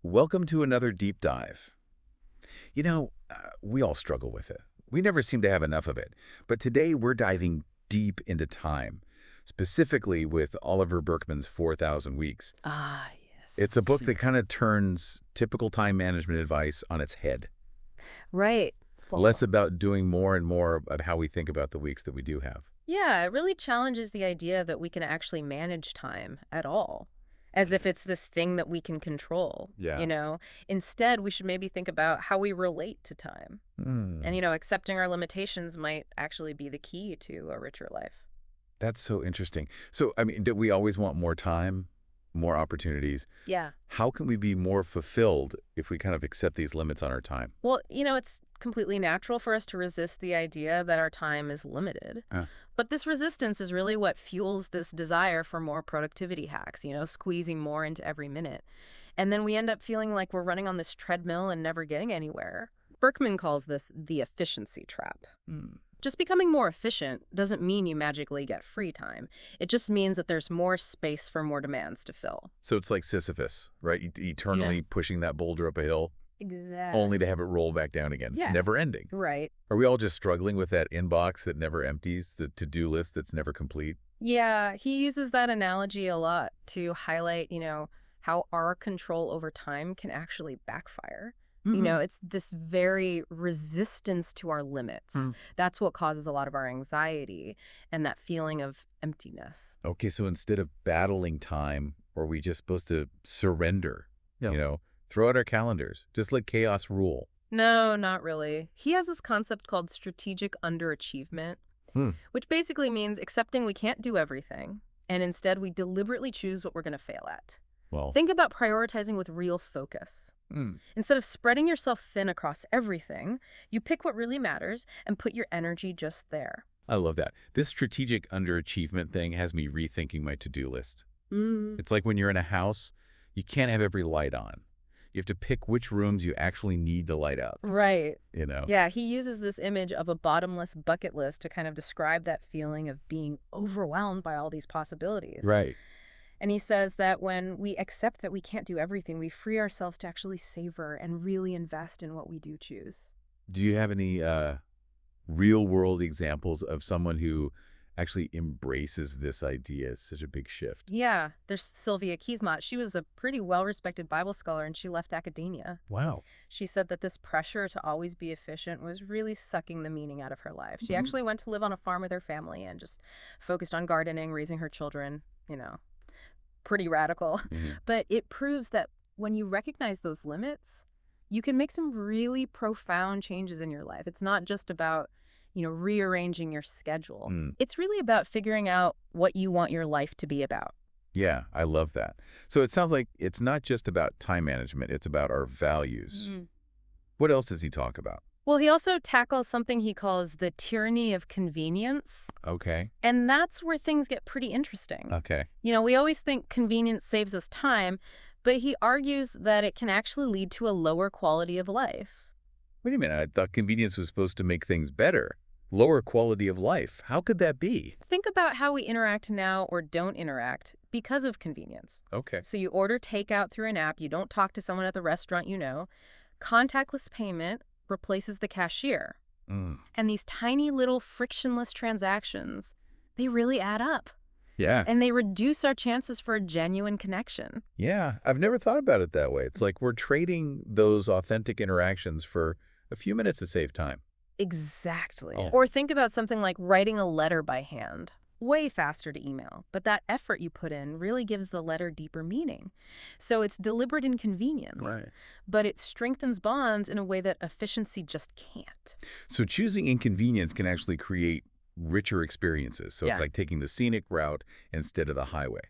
Welcome to another deep dive. We all struggle with it. We never seem to have enough of it. But today we're diving deep into time, specifically with Oliver Burkeman's 4,000 Weeks. Ah, It's a yes. book that kind of turns typical time management advice on its head. Right. Less Well, about doing more and more about how we think about the weeks that we do have. yeah, it really challenges the idea that we can actually manage time at all, as if it's this thing that we can control, Yeah. you know? Instead, we should maybe think about how we relate to time. And, Hmm. accepting our limitations might actually be the key to a richer life. That's so interesting. So, do we always want more time, more opportunities? Yeah. How can we be more fulfilled if we kind of accept these limits on our time? Well, it's completely natural for us to resist the idea that our time is limited. Uh, But this resistance is really what fuels this desire for more productivity hacks, squeezing more into every minute. And then we end up feeling like we're running on this treadmill and never getting anywhere. Berkman calls this the efficiency trap. hmm. Just becoming more efficient doesn't mean you magically get free time. It just means that there's more space for more demands to fill. So it's like Sisyphus, right? Yeah. Eternally pushing that boulder up a hill, only to Exactly. have it roll back down again. It's Yeah. never ending. Right. Are we all just struggling with that inbox that never empties, the to-do list that's never complete? Yeah, he uses that analogy a lot to highlight, how our control over time can actually backfire. Mm-hmm. It's this very resistance to our limits. That's what causes a lot of our anxiety and that feeling of emptiness. Okay, so instead of battling time, are we just supposed to surrender? Yeah. Throw out our calendars, just let chaos rule. No, not really. He has this concept called strategic underachievement, Hmm. which basically means accepting we can't do everything, and instead we deliberately choose what we're going to fail at. Well, Think about prioritizing with real focus. hmm. Instead of spreading yourself thin across everything, you pick what really matters and put your energy just there. I love that. This strategic underachievement thing has me rethinking my to-do list. Mm. It's like when you're in a house, you can't have every light on. You have to pick which rooms you actually need to light up, Right. you know? Yeah, he uses this image of a bottomless bucket list to kind of describe that feeling of being overwhelmed by all these possibilities. Right. And he says that when we accept that we can't do everything, we free ourselves to actually savor and really invest in what we do choose. Do you have any real-world examples of someone who actually embraces this idea? It's such a big shift. Yeah, there's Sylvia Kiesmont. She was a pretty well-respected Bible scholar, and she left academia. Wow. She said that this pressure to always be efficient was really sucking the meaning out of her life. She Mhm. actually went to live on a farm with her family and just focused on gardening, raising her children, pretty radical. Mhm. But it proves that when you recognize those limits, you can make some really profound changes in your life. It's not just about, rearranging your schedule. Mm. It's really about figuring out what you want your life to be about. Yeah, I love that. So it sounds like it's not just about time management, it's about our values. Mm. What else does he talk about? Well, he also tackles something he calls the tyranny of convenience. Okay. And that's where things get pretty interesting. Okay. We always think convenience saves us time, but he argues that it can actually lead to a lower quality of life. Wait a minute. I thought convenience was supposed to make things better. Lower quality of life. How could that be? Think about how we interact now or don't interact because of convenience. Okay. So you order takeout through an app, you don't talk to someone at the restaurant you know. Contactless payment replaces the cashier. Mm. And these tiny little frictionless transactions, they really add up. Yeah. And they reduce our chances for a genuine connection. Yeah. I've never thought about it that way. It's like we're trading those authentic interactions for a few minutes to save time. Exactly. Oh. Or think about something like writing a letter by hand. Way faster to email, but that effort you put in really gives the letter deeper meaning. So it's deliberate inconvenience, but it strengthens bonds in a way that efficiency just can't. So choosing inconvenience can actually create richer experiences. So it's Yeah. like taking the scenic route instead of the highway.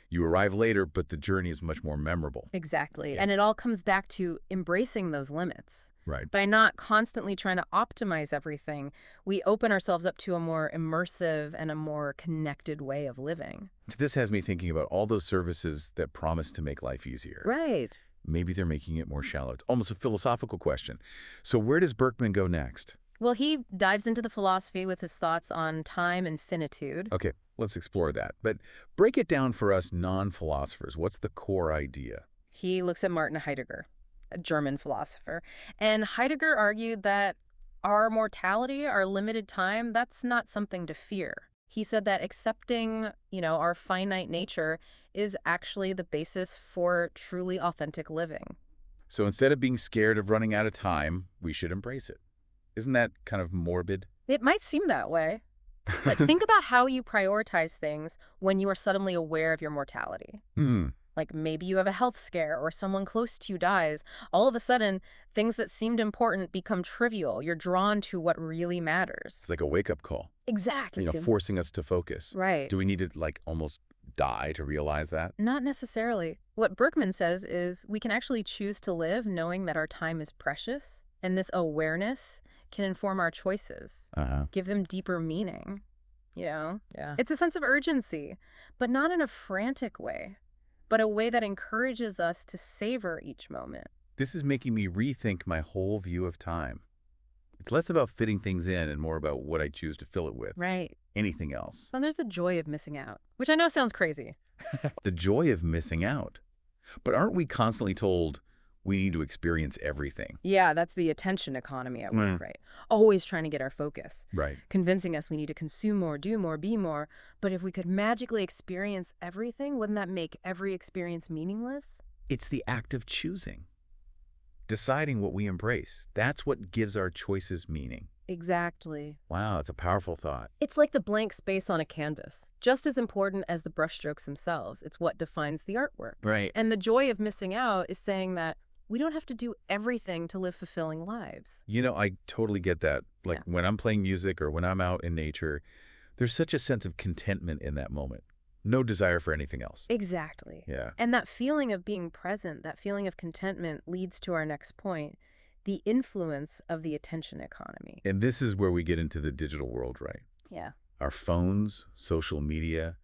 You arrive later, but the journey is much more memorable. Exactly. Yeah. And it all comes back to embracing those limits. Right. By not constantly trying to optimize everything, we open ourselves up to a more immersive and a more connected way of living. This has me thinking about all those services that promise to make life easier. Right. Maybe they're making it more shallow. It's almost a philosophical question. So where does Berkman go next? Well, he dives into the philosophy with his thoughts on time and finitude. Okay, let's explore that. But break it down for us non-philosophers. What's the core idea? He looks at Martin Heidegger, a German philosopher. And Heidegger argued that our mortality, our limited time, that's not something to fear. He said that accepting, our finite nature is actually the basis for truly authentic living. So instead of being scared of running out of time, we should embrace it. Isn't that kind of morbid? It might seem that way. But think about how you prioritize things when you are suddenly aware of your mortality. Like maybe you have a health scare or someone close to you dies. All of a sudden, things that seemed important become trivial. You're drawn to what really matters. It's like a wake-up call. Exactly. Forcing us to focus. Right. Do we need to, almost die to realize that? Not necessarily. What Burkeman says is we can actually choose to live knowing that our time is precious, and this awareness can inform our choices, give them deeper meaning. Yeah. It's a sense of urgency, but not in a frantic way, but a way that encourages us to savor each moment. This is making me rethink my whole view of time. It's less about fitting things in and more about what I choose to fill it with. Right. Anything else. And there's the joy of missing out, which I know sounds crazy. The joy of missing out. But aren't we constantly told we need to experience everything? Yeah, that's the attention economy at work, right? Always trying to get our focus. Right. Convincing us we need to consume more, do more, be more. But if we could magically experience everything, wouldn't that make every experience meaningless? It's the act of choosing. Deciding what we embrace. That's what gives our choices meaning. Exactly. Wow, that's a powerful thought. It's like the blank space on a canvas. Just as important as the brushstrokes themselves. It's what defines the artwork. Right. And the joy of missing out is saying that we don't have to do everything to live fulfilling lives. I totally get that. When I'm playing music or when I'm out in nature, there's such a sense of contentment in that moment. No desire for anything else. Exactly. Yeah. And that feeling of being present, that feeling of contentment leads to our next point, the influence of the attention economy. And this is where we get into the digital world, right? Yeah. Our phones, social media,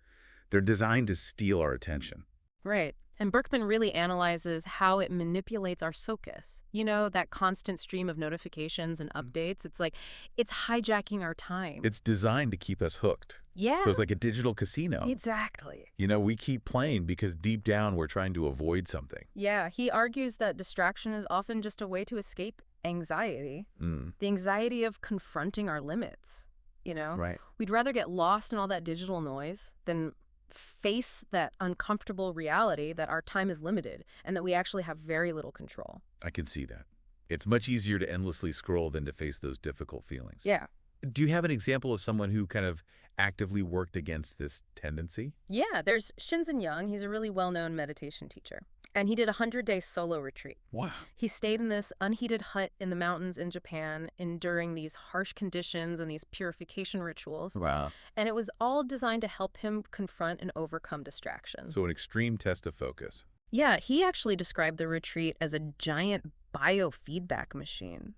they're designed to steal our attention. Right. And Burkeman really analyzes how it manipulates our focus. That constant stream of notifications and updates. It's like it's hijacking our time. It's designed to keep us hooked. Yeah. So it's like a digital casino. Exactly. We keep playing because deep down we're trying to avoid something. Yeah. He argues that distraction is often just a way to escape anxiety. The anxiety of confronting our limits. Right. We'd rather get lost in all that digital noise than face that uncomfortable reality that our time is limited and that we actually have very little control. I can see that. It's much easier to endlessly scroll than to face those difficult feelings. Yeah. Do you have an example of someone who kind of actively worked against this tendency? Yeah, there's Shinzen Young. He's a really well-known meditation teacher. And he did a 100-day solo retreat. Wow. He stayed in this unheated hut in the mountains in Japan, enduring these harsh conditions and these purification rituals. Wow. And it was all designed to help him confront and overcome distraction. So an extreme test of focus. Yeah, he actually described the retreat as a giant biofeedback machine.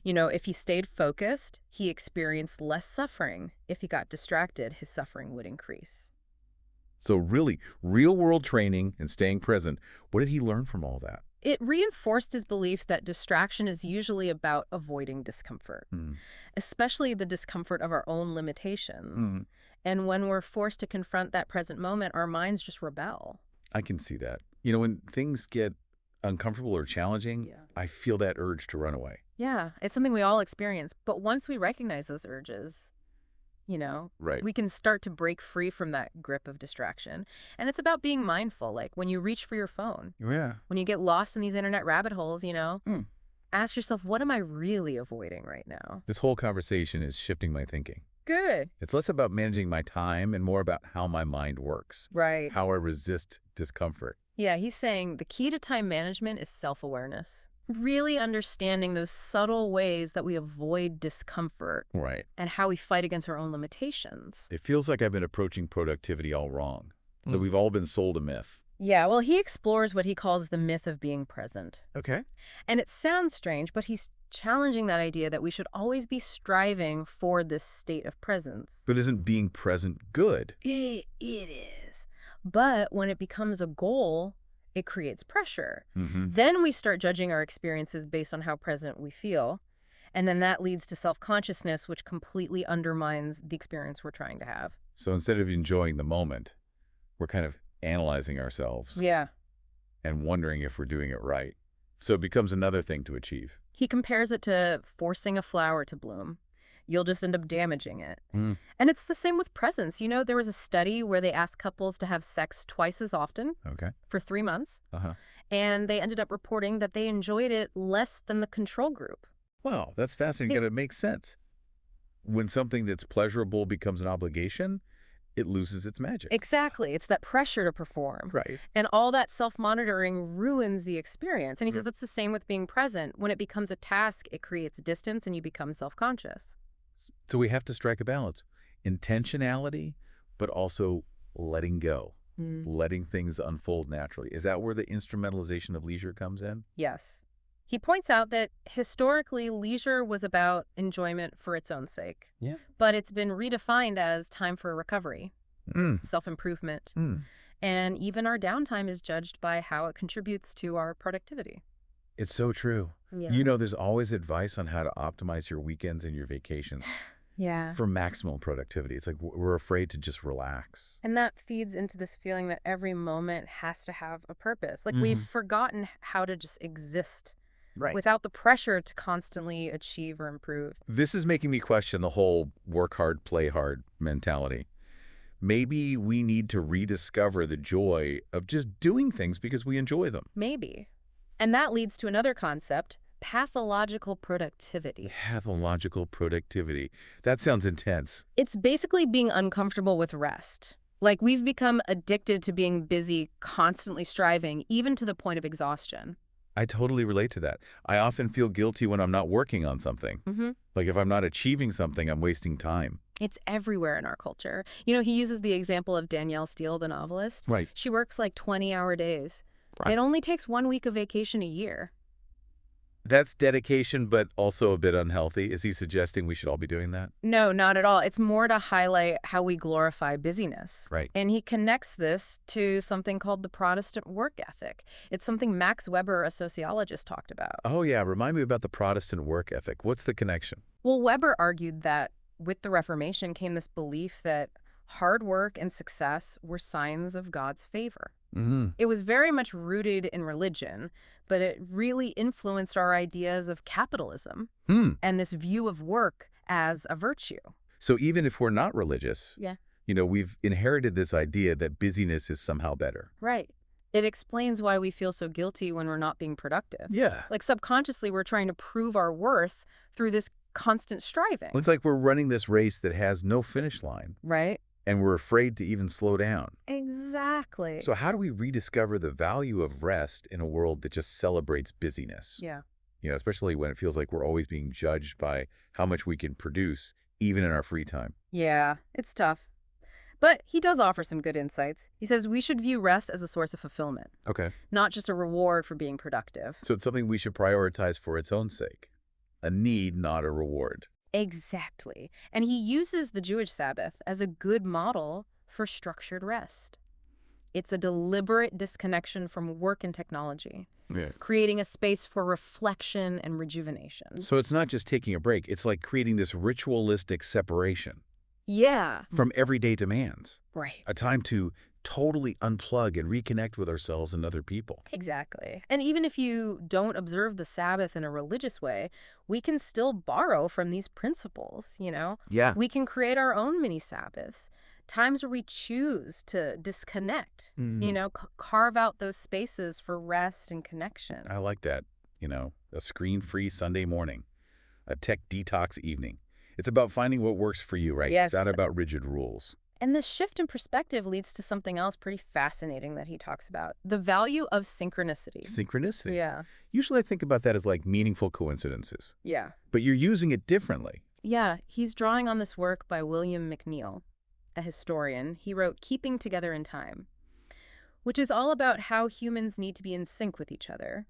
If he stayed focused, he experienced less suffering. If he got distracted, his suffering would increase. So really, real-world training and staying present, what did he learn from all that? It reinforced his belief that distraction is usually about avoiding discomfort, especially the discomfort of our own limitations. And when we're forced to confront that present moment, our minds just rebel. I can see that. When things get uncomfortable or challenging, I feel that urge to run away. Yeah, it's something we all experience. But once we recognize those urges, right, we can start to break free from that grip of distraction. And it's about being mindful, like when you reach for your phone. Yeah. When you get lost in these internet rabbit holes, ask yourself, what am I really avoiding right now? This whole conversation is shifting my thinking. Good. It's less about managing my time and more about how my mind works. Right. How I resist discomfort. Yeah, he's saying the key to time management is self-awareness. Really understanding those subtle ways that we avoid discomfort. Right. And how we fight against our own limitations. It feels like I've been approaching productivity all wrong. That we've all been sold a myth. Yeah, well, he explores what he calls the myth of being present. Okay. And it sounds strange, but he's challenging that idea that we should always be striving for this state of presence. But isn't being present good? It is. But when it becomes a goal, it creates pressure. Then we start judging our experiences based on how present we feel. And then that leads to self-consciousness, which completely undermines the experience we're trying to have. So instead of enjoying the moment, we're kind of analyzing ourselves. Yeah. and wondering if we're doing it right. So it becomes another thing to achieve. He compares it to forcing a flower to bloom. You'll just end up damaging it. Mm, And it's the same with presents. You know, there was a study where they asked couples to have sex twice as often okay. for 3 months, Uh-huh. and they ended up reporting that they enjoyed it less than the control group. Wow, that's fascinating. It, And it makes sense. When something that's pleasurable becomes an obligation, it loses its magic. exactly. It's that pressure to perform. Right. And all that self-monitoring ruins the experience. And he Mm. says it's the same with being present. When it becomes a task, it creates distance and you become self-conscious. So we have to strike a balance. Intentionality, but also letting go, letting things unfold naturally. Is that where the instrumentalization of leisure comes in? Yes. He points out that historically, leisure was about enjoyment for its own sake. Yeah. But it's been redefined as time for recovery, Mm. self-improvement, Mm. and even our downtime is judged by how it contributes to our productivity. It's so true. Yeah. You know, there's always advice on how to optimize your weekends and your vacations Yeah. for maximum productivity. It's like we're afraid to just relax. And that feeds into this feeling that every moment has to have a purpose. Like we've forgotten how to just exist Right. without the pressure to constantly achieve or improve. This is making me question the whole work hard, play hard mentality. Maybe we need to rediscover the joy of just doing things because we enjoy them. Maybe. And that leads to another concept, pathological productivity. Pathological productivity. That sounds intense. It's basically being uncomfortable with rest. Like we've become addicted to being busy, constantly striving, even to the point of exhaustion. I totally relate to that. I often feel guilty when I'm not working on something. Like if I'm not achieving something, I'm wasting time. It's everywhere in our culture. You know, he uses the example of Danielle Steele, the novelist. Right. She works like 20-hour days. Right. It only takes 1 week of vacation a year. That's dedication, but also a bit unhealthy. Is he suggesting we should all be doing that? No, not at all. It's more to highlight how we glorify busyness. Right. And he connects this to something called the Protestant work ethic. It's something Max Weber, a sociologist, talked about. Oh, yeah. Remind me about the Protestant work ethic. What's the connection? Well, Weber argued that with the Reformation came this belief that hard work and success were signs of God's favor. It was very much rooted in religion, but it really influenced our ideas of capitalism and this view of work as a virtue. So even if we're not religious, Yeah. you know, we've inherited this idea that busyness is somehow better. Right. It explains why we feel so guilty when we're not being productive. Yeah. Like subconsciously, we're trying to prove our worth through this constant striving. It's like we're running this race that has no finish line, Right? and we're afraid to even slow down. Exactly. So how do we rediscover the value of rest in a world that just celebrates busyness? Yeah. You know, especially when it feels like we're always being judged by how much we can produce, even in our free time. Yeah, it's tough. But he does offer some good insights. He says we should view rest as a source of fulfillment, Okay. not just a reward for being productive. So it's something we should prioritize for its own sake. A need, not a reward. Exactly. And he uses the Jewish Sabbath as a good model for structured rest. It's a deliberate disconnection from work and technology, Yeah. creating a space for reflection and rejuvenation. So it's not just taking a break. It's like creating this ritualistic separation Yeah. from everyday demands. Right. A time to totally unplug and reconnect with ourselves and other people. Exactly. And even if you don't observe the Sabbath in a religious way, we can still borrow from these principles, you know? Yeah. We can create our own mini Sabbaths, times where we choose to disconnect, you know, carve out those spaces for rest and connection. I like that. You know, a screen-free Sunday morning, a tech detox evening. It's about finding what works for you, right? Yes. It's not about rigid rules. And this shift in perspective leads to something else pretty fascinating that he talks about, the value of synchronicity. Synchronicity. Yeah. Usually I think about that as like meaningful coincidences, Yeah. but you're using it differently. Yeah, he's drawing on this work by William McNeill, a historian. He wrote Keeping Together in Time, which is all about how humans need to be in sync with each other.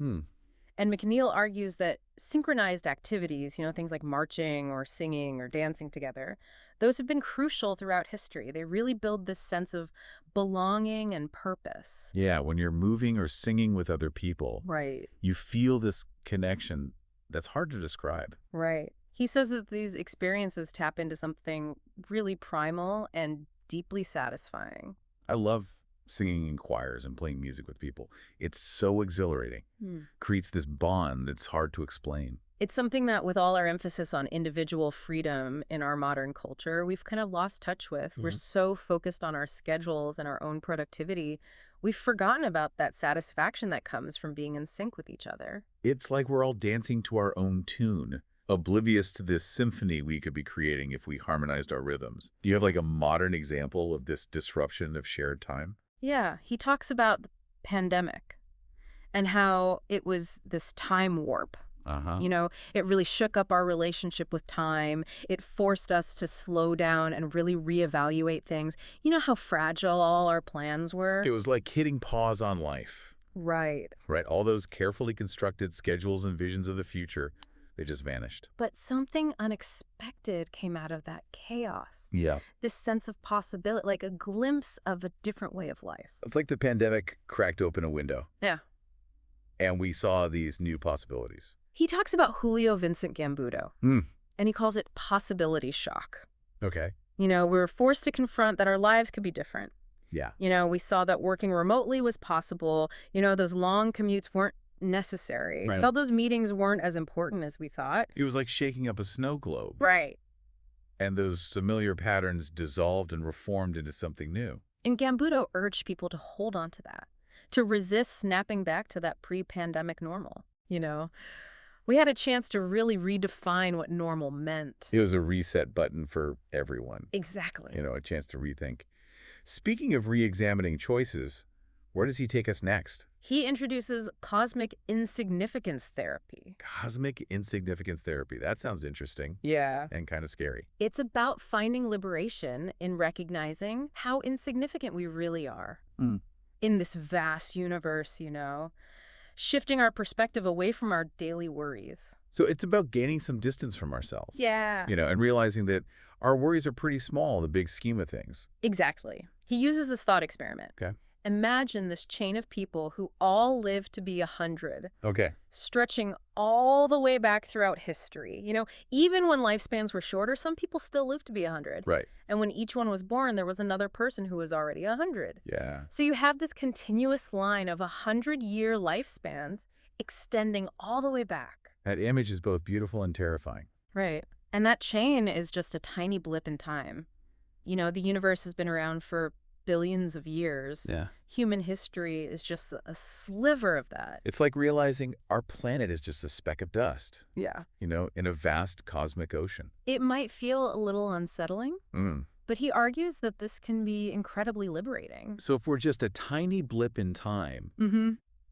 And McNeill argues that synchronized activities, you know, things like marching or singing or dancing together, those have been crucial throughout history. They really build this sense of belonging and purpose. Yeah, when you're moving or singing with other people, Right. you feel this connection that's hard to describe. Right. He says that these experiences tap into something really primal and deeply satisfying. I love singing in choirs and playing music with people. It's so exhilarating. Creates this bond that's hard to explain. It's something that, with all our emphasis on individual freedom in our modern culture, we've kind of lost touch with. We're so focused on our schedules and our own productivity, we've forgotten about that satisfaction that comes from being in sync with each other. It's like we're all dancing to our own tune, oblivious to this symphony we could be creating if we harmonized our rhythms. Do you have like a modern example of this disruption of shared time? Yeah, he talks about the pandemic and how it was this time warp. You know, it really shook up our relationship with time. It forced us to slow down and really reevaluate things. You know how fragile all our plans were? It was like hitting pause on life. Right. Right, all those carefully constructed schedules and visions of the future, they just vanished. But something unexpected came out of that chaos. Yeah. This sense of possibility, like a glimpse of a different way of life. It's like the pandemic cracked open a window. Yeah. And we saw these new possibilities. He talks about Julio Vincent Gambudo, and he calls it possibility shock. Okay. You know, we were forced to confront that our lives could be different. Yeah. You know, we saw that working remotely was possible. You know, those long commutes weren't necessary. Right. All those meetings weren't as important as we thought. It was like shaking up a snow globe. Right. And those familiar patterns dissolved and reformed into something new. And Gambudo urged people to hold on to that, to resist snapping back to that pre-pandemic normal. You know, we had a chance to really redefine what normal meant. It was a reset button for everyone. Exactly. You know, a chance to rethink. Speaking of re-examining choices, where does he take us next? He introduces cosmic insignificance therapy. Cosmic insignificance therapy. That sounds interesting. Yeah. And kind of scary. It's about finding liberation in recognizing how insignificant we really are in this vast universe, you know, shifting our perspective away from our daily worries. So it's about gaining some distance from ourselves. Yeah. You know, and realizing that our worries are pretty small in the big scheme of things. Exactly. He uses this thought experiment. Okay. Imagine this chain of people who all live to be 100. Okay. Stretching all the way back throughout history. You know, even when lifespans were shorter, some people still lived to be 100. Right. And when each one was born, there was another person who was already 100. Yeah. So you have this continuous line of 100-year lifespans extending all the way back. That image is both beautiful and terrifying. Right. And that chain is just a tiny blip in time. You know, the universe has been around for billions of years. Yeah. Human history is just a sliver of that. It's like realizing our planet is just a speck of dust, Yeah. you know, in a vast cosmic ocean. It might feel a little unsettling, but he argues that this can be incredibly liberating. So if we're just a tiny blip in time,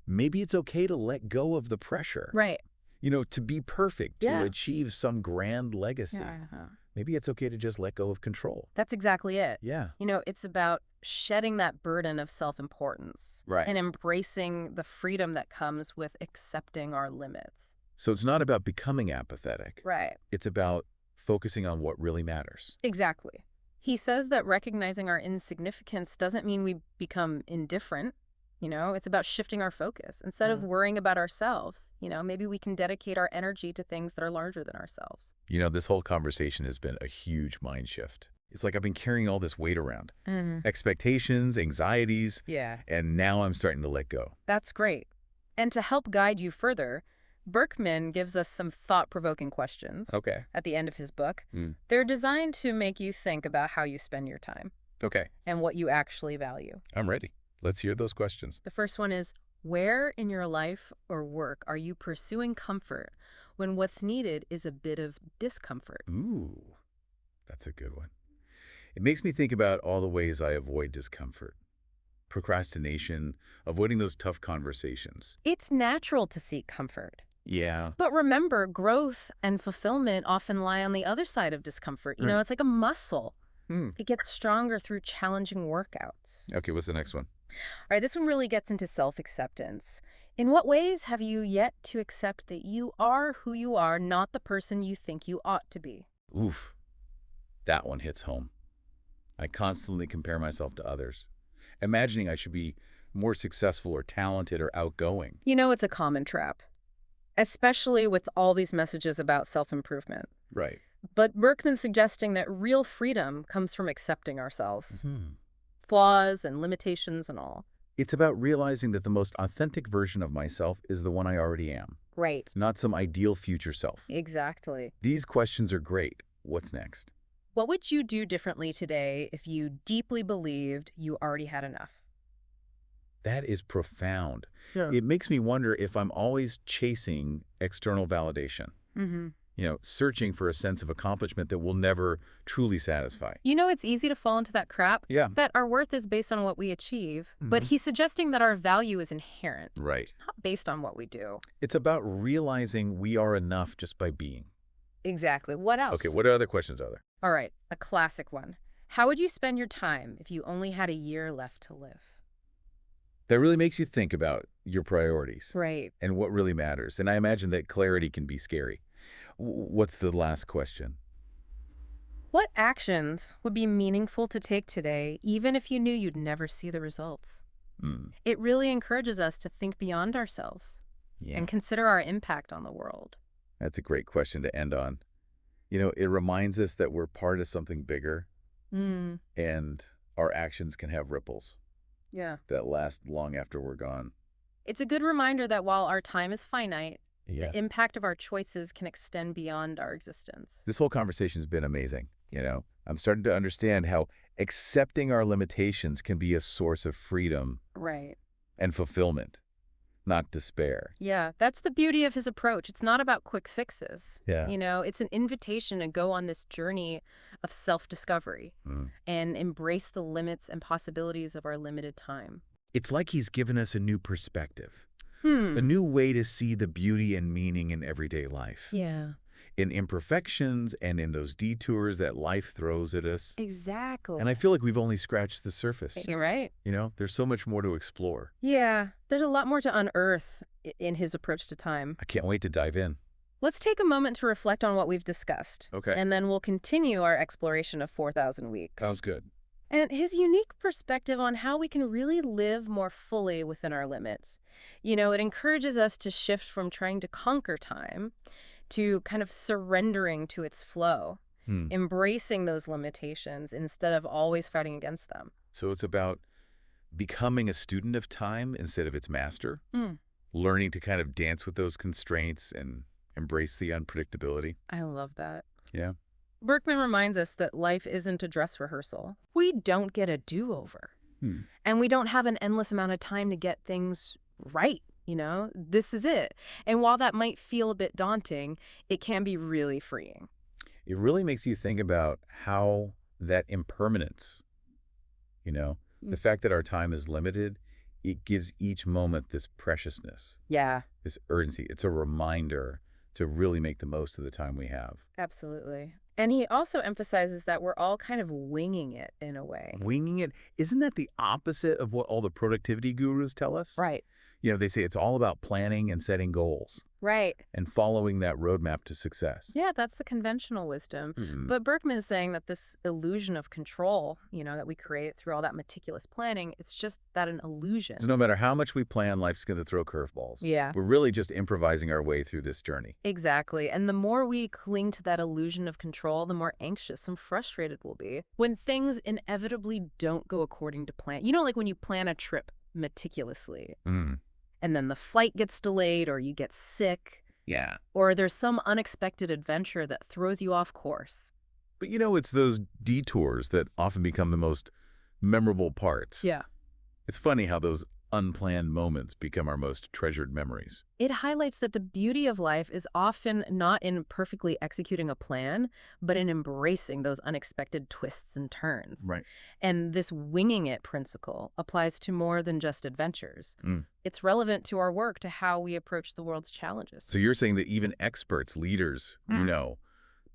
maybe it's okay to let go of the pressure. Right. You know, to be perfect, Yeah. to achieve some grand legacy. Yeah. Maybe it's okay to just let go of control. That's exactly it. Yeah. You know, it's about shedding that burden of self-importance. Right. And embracing the freedom that comes with accepting our limits. So it's not about becoming apathetic. Right. It's about focusing on what really matters. Exactly. He says that recognizing our insignificance doesn't mean we become indifferent. You know, it's about shifting our focus. Instead of worrying about ourselves, you know, maybe we can dedicate our energy to things that are larger than ourselves. You know, this whole conversation has been a huge mind shift. It's like I've been carrying all this weight around. Expectations, anxieties, Yeah. and now I'm starting to let go. That's great. And to help guide you further, Burkeman gives us some thought-provoking questions Okay. at the end of his book. They're designed to make you think about how you spend your time Okay. and what you actually value. I'm ready. Let's hear those questions. The first one is, where in your life or work are you pursuing comfort when what's needed is a bit of discomfort? Ooh, that's a good one. It makes me think about all the ways I avoid discomfort. Procrastination, avoiding those tough conversations. It's natural to seek comfort. Yeah. But remember, growth and fulfillment often lie on the other side of discomfort. You know, it's like a muscle. It gets stronger through challenging workouts. Okay, what's the next one? All right, this one really gets into self-acceptance. In what ways have you yet to accept that you are who you are, not the person you think you ought to be? Oof, that one hits home. I constantly compare myself to others, imagining I should be more successful or talented or outgoing. You know, it's a common trap, especially with all these messages about self-improvement. Right. But Burkeman's suggesting that real freedom comes from accepting ourselves. flaws and limitations and all. It's about realizing that the most authentic version of myself is the one I already am. Right. It's not some ideal future self. Exactly. These questions are great. What's next? What would you do differently today if you deeply believed you already had enough? That is profound. Yeah. It makes me wonder if I'm always chasing external validation, Mm-hmm. searching for a sense of accomplishment that will never truly satisfy. It's easy to fall into that crap, Yeah. that our worth is based on what we achieve, but he's suggesting that our value is inherent, Right. not based on what we do. It's about realizing we are enough just by being. Exactly. What else? Okay, what other questions are there? All right, a classic one. How would you spend your time if you only had a year left to live? That really makes you think about your priorities Right. and what really matters. And I imagine that clarity can be scary. What's the last question? What actions would be meaningful to take today, even if you knew you'd never see the results? Mm, It really encourages us to think beyond ourselves yeah, and consider our impact on the world. that's a great question to end on. It reminds us that we're part of something bigger Mm, and our actions can have ripples yeah. that last long after we're gone. It's a good reminder that while our time is finite, Yeah. the impact of our choices can extend beyond our existence. This whole conversation has been amazing. I'm starting to understand how accepting our limitations can be a source of freedom Right. and fulfillment, not despair. Yeah, that's the beauty of his approach. It's not about quick fixes. Yeah. It's an invitation to go on this journey of self-discovery Mm. and embrace the limits and possibilities of our limited time. It's like he's given us a new perspective, a Hmm. new way to see the beauty and meaning in everyday life, Yeah. in imperfections and in those detours that life throws at us. Exactly. And I feel like we've only scratched the surface. You're right. There's so much more to explore. Yeah, there's a lot more to unearth in his approach to time. I can't wait to dive in. Let's take a moment to reflect on what we've discussed. Okay. And then we'll continue our exploration of 4,000 Weeks. Sounds good. And his unique perspective on how we can really live more fully within our limits. It encourages us to shift from trying to conquer time to kind of surrendering to its flow, embracing those limitations instead of always fighting against them. So it's about becoming a student of time instead of its master, Mm, learning to kind of dance with those constraints and embrace the unpredictability. I love that. Yeah. Burkeman reminds us that life isn't a dress rehearsal. We don't get a do-over. And we don't have an endless amount of time to get things right. This is it. And while that might feel a bit daunting, it can be really freeing. It really makes you think about how that impermanence, the fact that our time is limited, it gives each moment this preciousness, Yeah, this urgency. It's a reminder to really make the most of the time we have. absolutely. And he also emphasizes that we're all kind of winging it in a way. Winging it, isn't that the opposite of what all the productivity gurus tell us? Right. They say it's all about planning and setting goals Right. and following that roadmap to success. Yeah, that's the conventional wisdom. Mhm. But Berkman is saying that this illusion of control, that we create through all that meticulous planning, it's just that an illusion. So no matter how much we plan, life's going to throw curveballs. Yeah. We're really just improvising our way through this journey. Exactly. And the more we cling to that illusion of control, the more anxious and frustrated we'll be. When things inevitably don't go according to plan. Like when you plan a trip meticulously, Mm. and then the flight gets delayed, or you get sick, Yeah. or there's some unexpected adventure that throws you off course. But it's those detours that often become the most memorable parts. Yeah. It's funny how those unplanned moments become our most treasured memories. It highlights that the beauty of life is often not in perfectly executing a plan, but in embracing those unexpected twists and turns. Right. And this winging it principle applies to more than just adventures. Mm. It's relevant to our work, to how we approach the world's challenges. So you're saying that even experts, leaders,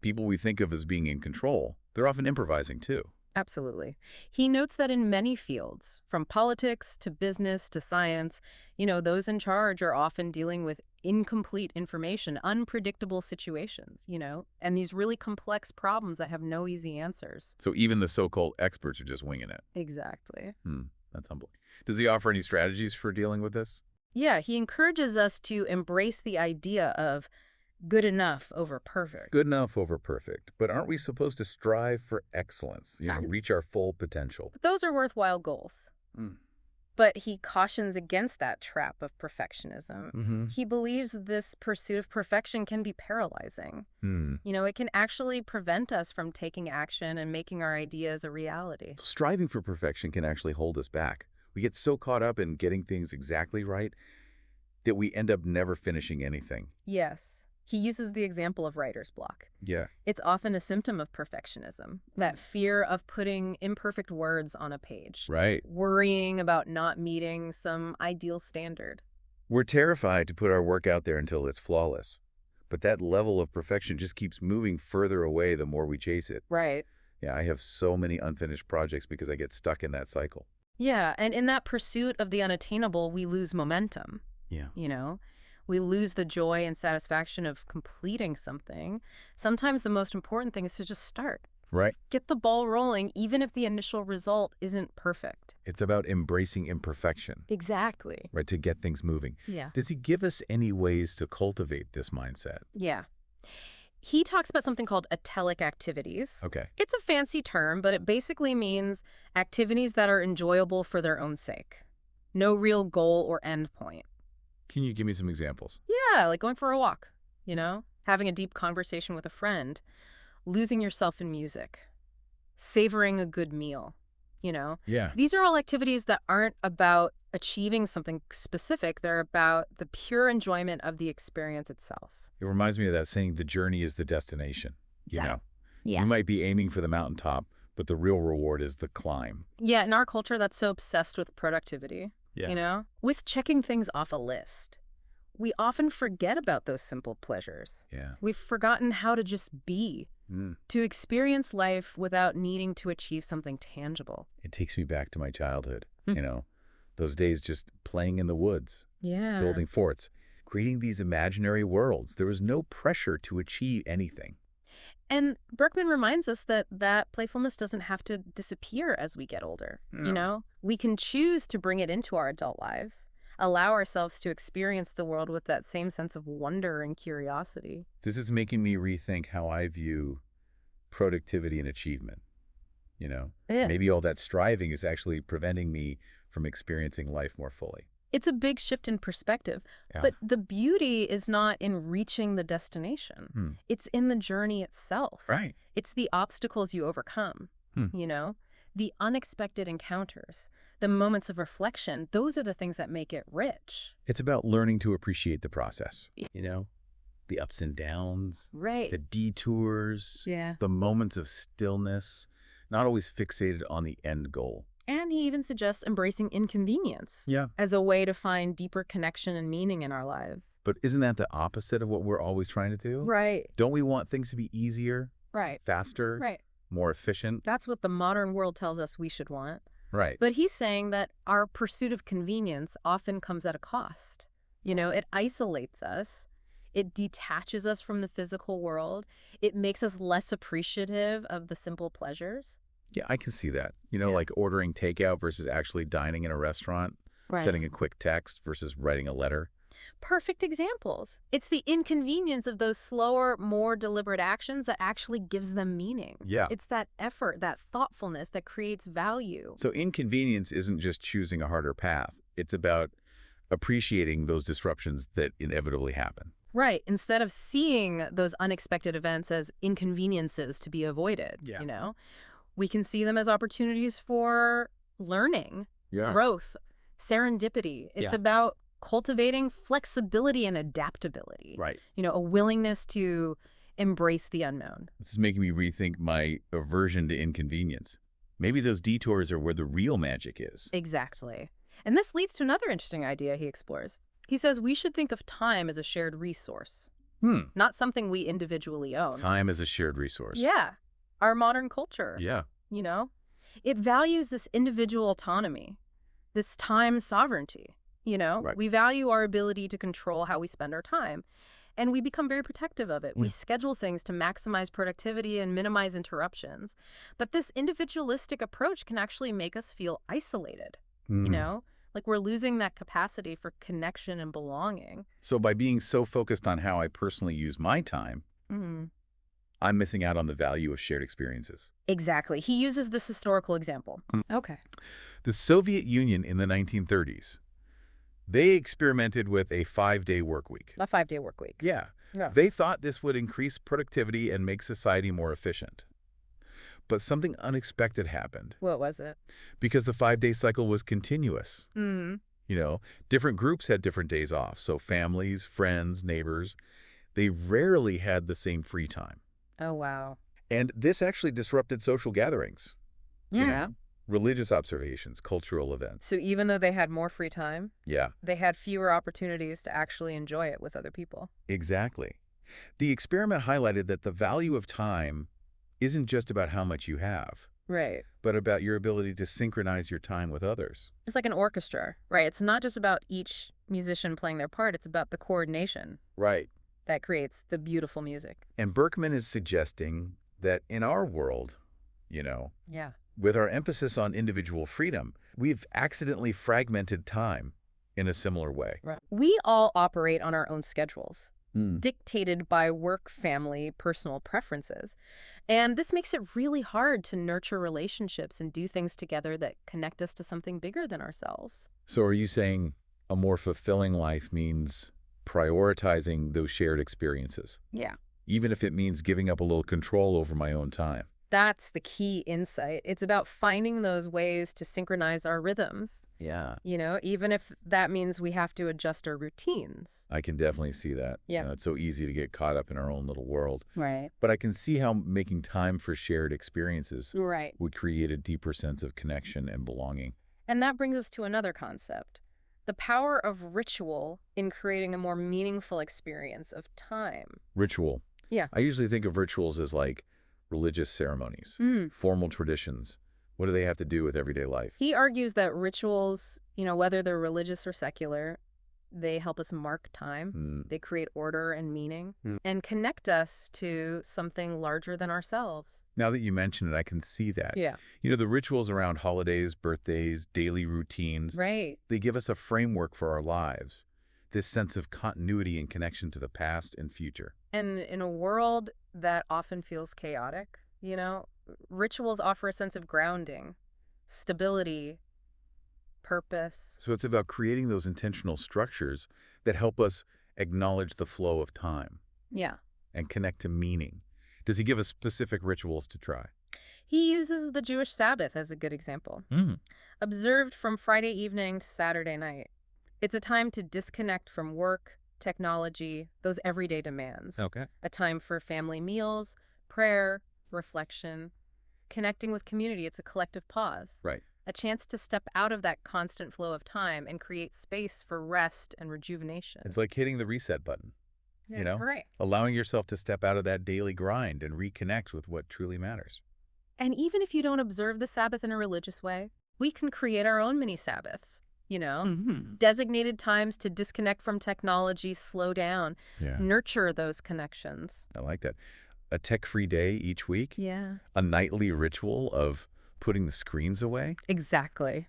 people we think of as being in control, they're often improvising too. Absolutely. He notes that in many fields, from politics to business to science, those in charge are often dealing with incomplete information, unpredictable situations, and these really complex problems that have no easy answers. So even the so-called experts are just winging it. Exactly. That's humbling. Does he offer any strategies for dealing with this? Yeah, he encourages us to embrace the idea of good enough over perfect. Good enough over perfect. But aren't we supposed to strive for excellence, Exactly. reach our full potential? But those are worthwhile goals. Mm. But he cautions against that trap of perfectionism. Mm-hmm. He believes this pursuit of perfection can be paralyzing. It can actually prevent us from taking action and making our ideas a reality. Striving for perfection can actually hold us back. We get so caught up in getting things exactly right that we end up never finishing anything. Yes. He uses the example of writer's block. Yeah. It's often a symptom of perfectionism, that fear of putting imperfect words on a page. Right. Worrying about not meeting some ideal standard. We're terrified to put our work out there until it's flawless. But that level of perfection just keeps moving further away the more we chase it. Right. Yeah, I have so many unfinished projects because I get stuck in that cycle. Yeah, and in that pursuit of the unattainable, we lose momentum. Yeah. We lose the joy and satisfaction of completing something. Sometimes the most important thing is to just start. Right. Get the ball rolling, even if the initial result isn't perfect. It's about embracing imperfection. Exactly. Right, to get things moving. Yeah. Does he give us any ways to cultivate this mindset? Yeah. He talks about something called atelic activities. Okay. It's a fancy term, but it basically means activities that are enjoyable for their own sake. No real goal or end point. Can you give me some examples? Yeah, like going for a walk, having a deep conversation with a friend, losing yourself in music, savoring a good meal, Yeah. These are all activities that aren't about achieving something specific. They're about the pure enjoyment of the experience itself. It reminds me of that saying, the journey is the destination. Yeah. You might be aiming for the mountaintop, but the real reward is the climb. Yeah, in our culture that's so obsessed with productivity, with checking things off a list. We often forget about those simple pleasures. Yeah. We've forgotten how to just be, to experience life without needing to achieve something tangible. It takes me back to my childhood, those days just playing in the woods, Yeah. building forts, creating these imaginary worlds. There was no pressure to achieve anything. And Burkeman reminds us that playfulness doesn't have to disappear as we get older. No. We can choose to bring it into our adult lives, allow ourselves to experience the world with that same sense of wonder and curiosity. This is making me rethink how I view productivity and achievement. Yeah. Maybe all that striving is actually preventing me from experiencing life more fully. It's a big shift in perspective, Yeah. but the beauty is not in reaching the destination. It's in the journey itself. Right. It's the obstacles you overcome, the unexpected encounters, the moments of reflection. Those are the things that make it rich. It's about learning to appreciate the process, the ups and downs, Right. the detours, Yeah. the moments of stillness, not always fixated on the end goal. And he even suggests embracing inconvenience as a way to find deeper connection and meaning in our lives. But isn't that the opposite of what we're always trying to do? Right. Don't we want things to be easier, Right. faster, Right. more efficient? That's what the modern world tells us we should want. Right. But he's saying that our pursuit of convenience often comes at a cost. It isolates us. It detaches us from the physical world. It makes us less appreciative of the simple pleasures. Yeah, I can see that. Like ordering takeout versus actually dining in a restaurant, sending a quick text versus writing a letter. Perfect examples. It's the inconvenience of those slower, more deliberate actions that actually gives them meaning. Yeah. It's that effort, that thoughtfulness that creates value. So inconvenience isn't just choosing a harder path. It's about appreciating those disruptions that inevitably happen. Right. Instead of seeing those unexpected events as inconveniences to be avoided, we can see them as opportunities for learning, growth, serendipity. It's about cultivating flexibility and adaptability. Right. A willingness to embrace the unknown. This is making me rethink my aversion to inconvenience. Maybe those detours are where the real magic is. Exactly. And this leads to another interesting idea he explores. He says we should think of time as a shared resource, not something we individually own. Time as a shared resource. Yeah. Our modern culture. Yeah. It values this individual autonomy, this time sovereignty. Right. We value our ability to control how we spend our time, and we become very protective of it. We schedule things to maximize productivity and minimize interruptions. But this individualistic approach can actually make us feel isolated. Like we're losing that capacity for connection and belonging. So by being so focused on how I personally use my time, Mm. I'm missing out on the value of shared experiences. Exactly. He uses this historical example. Okay. The Soviet Union in the 1930s, they experimented with a 5-day work week. A 5-day work week. Yeah. Yeah. They thought this would increase productivity and make society more efficient. But something unexpected happened What was it? because the 5-day cycle was continuous. Mm. You know, different groups had different days off. So families, friends, neighbors, they rarely had the same free time. Oh, wow. And this actually disrupted social gatherings. Yeah. You know, religious observations, cultural events. So even though they had more free time, Yeah, they had fewer opportunities to actually enjoy it with other people. exactly. The experiment highlighted that the value of time isn't just about how much you have, Right. but about your ability to synchronize your time with others. It's like an orchestra, right? It's not just about each musician playing their part. It's about the coordination Right. that creates the beautiful music. And Burkeman is suggesting that in our world, you know, Yeah. with our emphasis on individual freedom, we've accidentally fragmented time in a similar way. Right. We all operate on our own schedules, Mm. dictated by work, family, personal preferences. And this makes it really hard to nurture relationships and do things together that connect us to something bigger than ourselves. So are you saying a more fulfilling life means prioritizing those shared experiences, Yeah. even if it means giving up a little control over my own time? That's the key insight. It's about finding those ways to synchronize our rhythms, Yeah. even if that means we have to adjust our routines. I can definitely see that. Yeah. You know, it's so easy to get caught up in our own little world. Right. But I can see how making time for shared experiences Right. would create a deeper sense of connection and belonging. And that brings us to another concept, the power of ritual in creating a more meaningful experience of time. Ritual. Yeah. I usually think of rituals as like religious ceremonies, formal traditions. What do they have to do with everyday life? He argues that rituals, whether they're religious or secular, they help us mark time. They create order and meaning and connect us to something larger than ourselves. Now that you mention it, I can see that. Yeah. You know, the rituals around holidays, birthdays, daily routines, Right. they give us a framework for our lives, this sense of continuity and connection to the past and future. And in a world that often feels chaotic, rituals offer a sense of grounding, stability, purpose. So it's about creating those intentional structures that help us acknowledge the flow of time Yeah. and connect to meaning. Does he give us specific rituals to try? He uses the Jewish Sabbath as a good example. Observed from Friday evening to Saturday night. It's a time to disconnect from work, technology, those everyday demands. Okay. A time for family meals, prayer, reflection, connecting with community. It's a collective pause. Right. A chance to step out of that constant flow of time and create space for rest and rejuvenation. It's like hitting the reset button, Right. allowing yourself to step out of that daily grind and reconnect with what truly matters. And even if you don't observe the Sabbath in a religious way, we can create our own mini Sabbaths. Designated times to disconnect from technology, slow down, nurture those connections. I like that. A tech-free day each week. Yeah. A nightly ritual of putting the screens away. Exactly.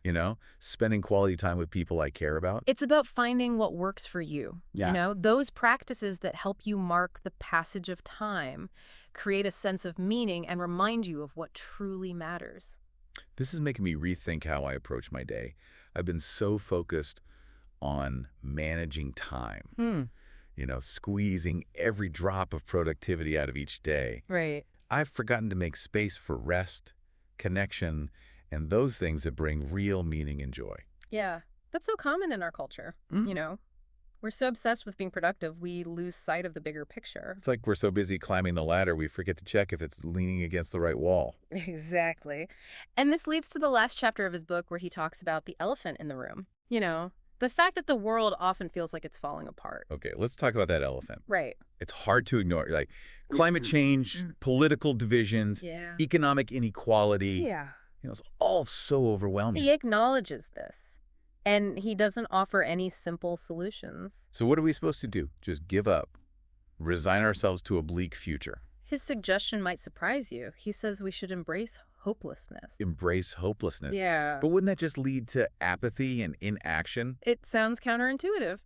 Spending quality time with people I care about. It's about finding what works for you. Yeah. Those practices that help you mark the passage of time, create a sense of meaning, and remind you of what truly matters. This is making me rethink how I approach my day. I've been so focused on managing time, squeezing every drop of productivity out of each day. Right. I've forgotten to make space for rest, connection, and those things that bring real meaning and joy. Yeah. That's so common in our culture. We're so obsessed with being productive, we lose sight of the bigger picture. It's like we're so busy climbing the ladder, we forget to check if it's leaning against the right wall. Exactly. And this leads to the last chapter of his book where he talks about the elephant in the room. The fact that the world often feels like it's falling apart. Okay, let's talk about that elephant. Right. It's hard to ignore. Like climate change, political divisions, Yeah. economic inequality. Yeah. It's all so overwhelming. He acknowledges this. And he doesn't offer any simple solutions. So what are we supposed to do? Just give up? Resign ourselves to a bleak future? His suggestion might surprise you. He says we should embrace hopelessness. Embrace hopelessness. Yeah. But wouldn't that just lead to apathy and inaction? It sounds counterintuitive.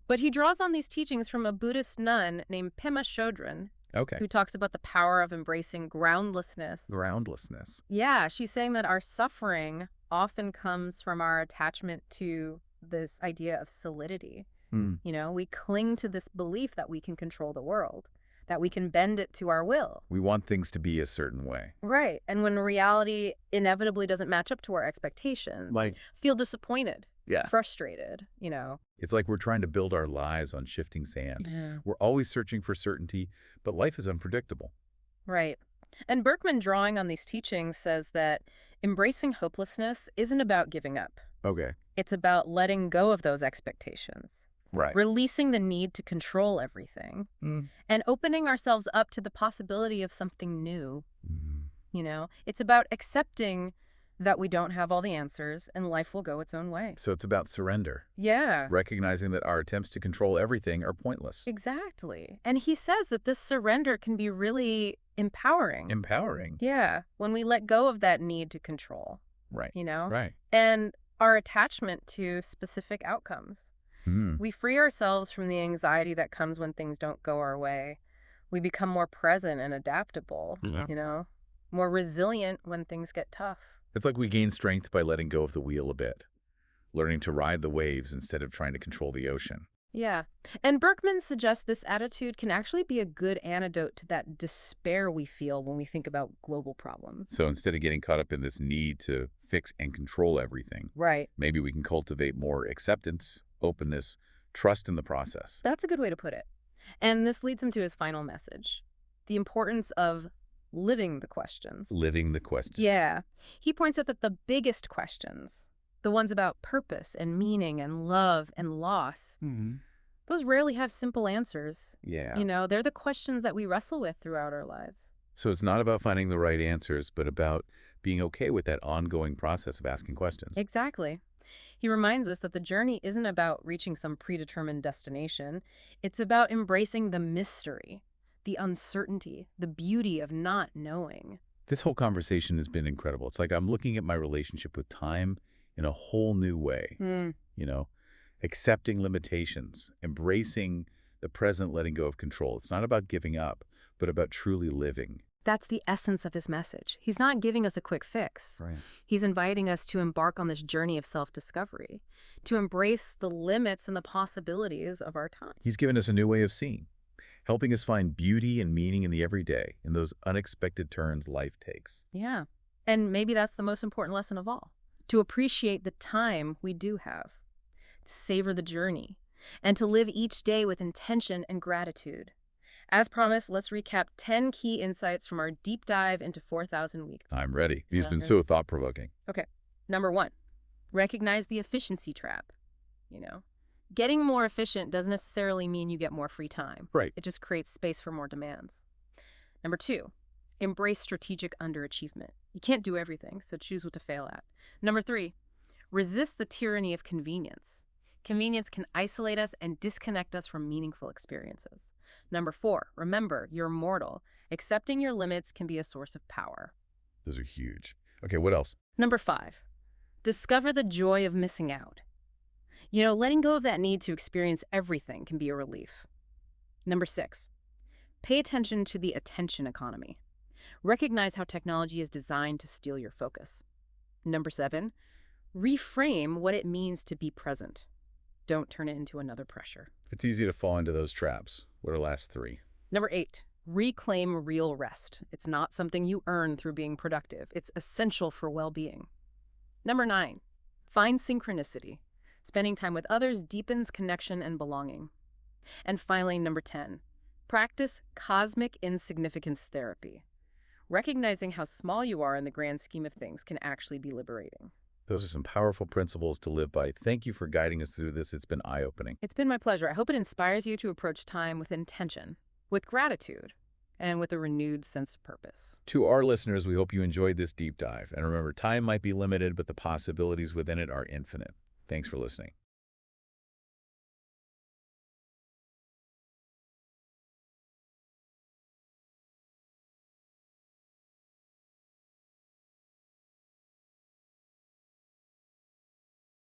But he draws on these teachings from a Buddhist nun named Pema Chodron, Okay. who talks about the power of embracing groundlessness. Groundlessness. Yeah, she's saying that our suffering often comes from our attachment to this idea of solidity. You know, we cling to this belief that we can control the world, that we can bend it to our will. We want things to be a certain way. Right. And when reality inevitably doesn't match up to our expectations, Like, feel disappointed, yeah. frustrated, you know. It's like we're trying to build our lives on shifting sand. Yeah. We're always searching for certainty, but life is unpredictable. Right. And Burkeman, drawing on these teachings, says that embracing hopelessness isn't about giving up. Okay. It's about letting go of those expectations. Right. Releasing the need to control everything, and opening ourselves up to the possibility of something new. You know, it's about accepting that we don't have all the answers and life will go its own way. So it's about surrender. Yeah. Recognizing that our attempts to control everything are pointless. Exactly. And he says that this surrender can be really empowering. Empowering. Yeah. When we let go of that need to control. Right. You know? Right. And our attachment to specific outcomes. We free ourselves from the anxiety that comes when things don't go our way. We become more present and adaptable, you know, more resilient when things get tough. It's like we gain strength by letting go of the wheel a bit, learning to ride the waves instead of trying to control the ocean. Yeah. And Burkeman suggests this attitude can actually be a good antidote to that despair we feel when we think about global problems. So instead of getting caught up in this need to fix and control everything, right, maybe we can cultivate more acceptance, openness, trust in the process. That's a good way to put it. And this leads him to his final message, the importance of living the questions. Living the questions. Yeah. He points out that the biggest questions, the ones about purpose and meaning and love and loss, those rarely have simple answers. Yeah. You know, they're the questions that we wrestle with throughout our lives. So it's not about finding the right answers, but about being okay with that ongoing process of asking questions. Exactly. He reminds us that the journey isn't about reaching some predetermined destination. It's about embracing the mystery, the uncertainty, the beauty of not knowing. This whole conversation has been incredible. It's like I'm looking at my relationship with time in a whole new way. You know, accepting limitations, embracing the present, letting go of control. It's not about giving up, but about truly living. That's the essence of his message. He's not giving us a quick fix. Right. He's inviting us to embark on this journey of self-discovery, to embrace the limits and the possibilities of our time. He's given us a new way of seeing, helping us find beauty and meaning in the everyday, in those unexpected turns life takes. Yeah. And maybe that's the most important lesson of all, to appreciate the time we do have, to savor the journey, and to live each day with intention and gratitude. As promised, let's recap 10 key insights from our deep dive into 4,000 Weeks. I'm ready. These have been so thought-provoking. Okay. Number 1, recognize the efficiency trap. You know, getting more efficient doesn't necessarily mean you get more free time. Right. It just creates space for more demands. Number 2, embrace strategic underachievement. You can't do everything, so choose what to fail at. Number 3, resist the tyranny of convenience. Convenience can isolate us and disconnect us from meaningful experiences. Number 4, remember, you're mortal. Accepting your limits can be a source of power. Those are huge. Okay, what else? Number 5, discover the joy of missing out. You know, letting go of that need to experience everything can be a relief. Number 6, pay attention to the attention economy. Recognize how technology is designed to steal your focus. Number 7, reframe what it means to be present. Don't turn it into another pressure. It's easy to fall into those traps. What are last 3? Number 8, reclaim real rest. It's not something you earn through being productive. It's essential for well-being. Number 9, find synchronicity. Spending time with others deepens connection and belonging. And finally, number 10, practice cosmic insignificance therapy. Recognizing how small you are in the grand scheme of things can actually be liberating. Those are some powerful principles to live by. Thank you for guiding us through this. It's been eye-opening. It's been my pleasure. I hope it inspires you to approach time with intention, with gratitude, and with a renewed sense of purpose. To our listeners, we hope you enjoyed this deep dive. And remember, time might be limited, but the possibilities within it are infinite. Thanks for listening.